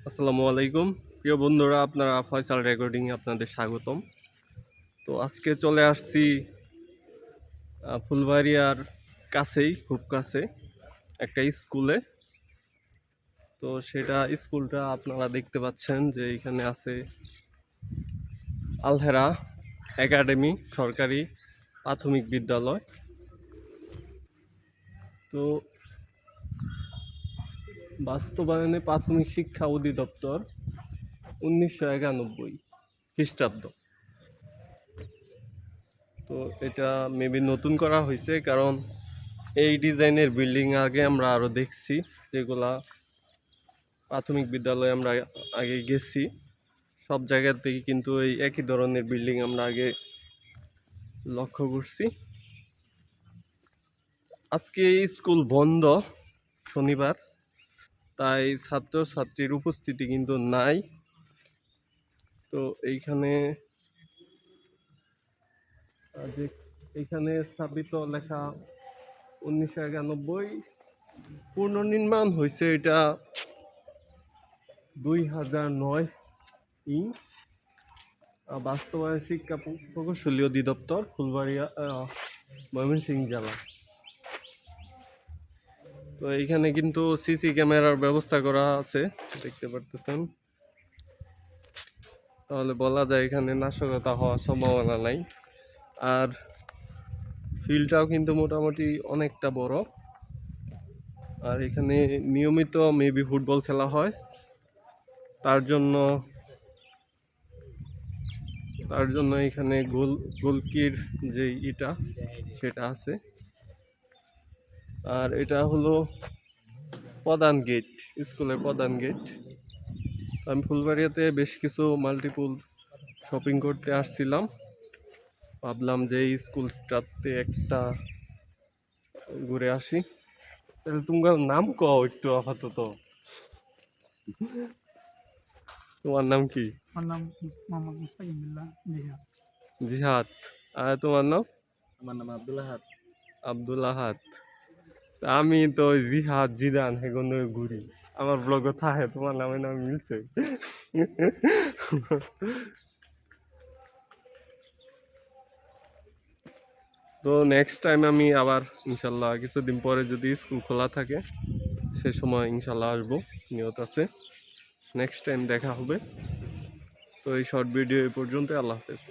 আসসালামু আলাইকুম প্রিয় বন্ধুরা, আপনারা ফয়সাল রেকর্ডিংয়ে আপনাদের স্বাগতম। তো আজকে চলে আসছি ফুলবাড়িয়ার কাছেই, খুব কাছে একটা স্কুলে। তো স্কুলটা আপনারা দেখতে পাচ্ছেন যে এখানে আছে আলহেরা একাডেমি সরকারি প্রাথমিক বিদ্যালয়। তো বাস্তবায়নে প্রাথমিক শিক্ষা অধিদপ্তর 1991 খ্রিস্টাব্দ। তো এটা মেবি নতুন করা হয়েছে, কারণ এই ডিজাইনের বিল্ডিং আগে আমরা আরও দেখছি, যেগুলা প্রাথমিক বিদ্যালয়ে আমরা আগে গেছি। সব জায়গাতেই কিন্তু এই একই ধরনের বিল্ডিং আমরা আগে লক্ষ্য করছি। আজকে স্কুল বন্ধ, শনিবার, তাই ছাত্রছাত্রীর উপস্থিতি কিন্তু নাই। তো এইখানে স্থাপিত লেখা 1991, পুনর্নির্মাণ হয়েছে এটা 2009 বাস্তবায়ন শিক্ষা প্রকৌশলী অধিদপ্তর, ফুলবাড়িয়া, ময়মনসিংহ জেলা। তো এইখানে কিন্তু সিসি ক্যামেরার ব্যবস্থা করা আছে, দেখতে পারতেছেন। তাহলে বলা যায় এখানে নাশকতা হওয়ার সম্ভাবনা নাই। আর ফিল্ডটাও কিন্তু মোটামুটি অনেকটা বড়। আর এখানে নিয়মিত মেবি ফুটবল খেলা হয়, তার জন্য এখানে গোলকির যে সেটা আছে। আর এটা হলো প্রধান গেট, স্কুলের প্রধান গেট। আমি ফুলবাড়িয়াতে বেশ কিছু মাল্টিপুল শপিং করতে আসছিলাম, ভাবলাম যে এই স্কুলটাতে একটা ঘুরে আসি। তাহলে তোমার নাম কও একটু আপাতত। তোমার নাম কি? আমার নাম মোহাম্মদ মুস্তাকিম বিল্লাহ জিহাদ। জিহাদ। আর তোমার নাম? আমার নাম আব্দুল আহাদ। আব্দুল আহাদ। আমি তো জিহাদ জিদান হেগন ঘুরি, আমার ব্লগে থাকে, তোমার নামের নাম মিলছে। তো নেক্সট টাইম আমি আবার ইনশাল্লাহ কিছুদিন পরে যদি স্কুল খোলা থাকে সে সময় ইনশাল্লাহ আসবো, নিয়ত আছে। নেক্সট টাইম দেখা হবে। তো এই শর্ট ভিডিও এই পর্যন্ত, আল্লাহ হাফেজ।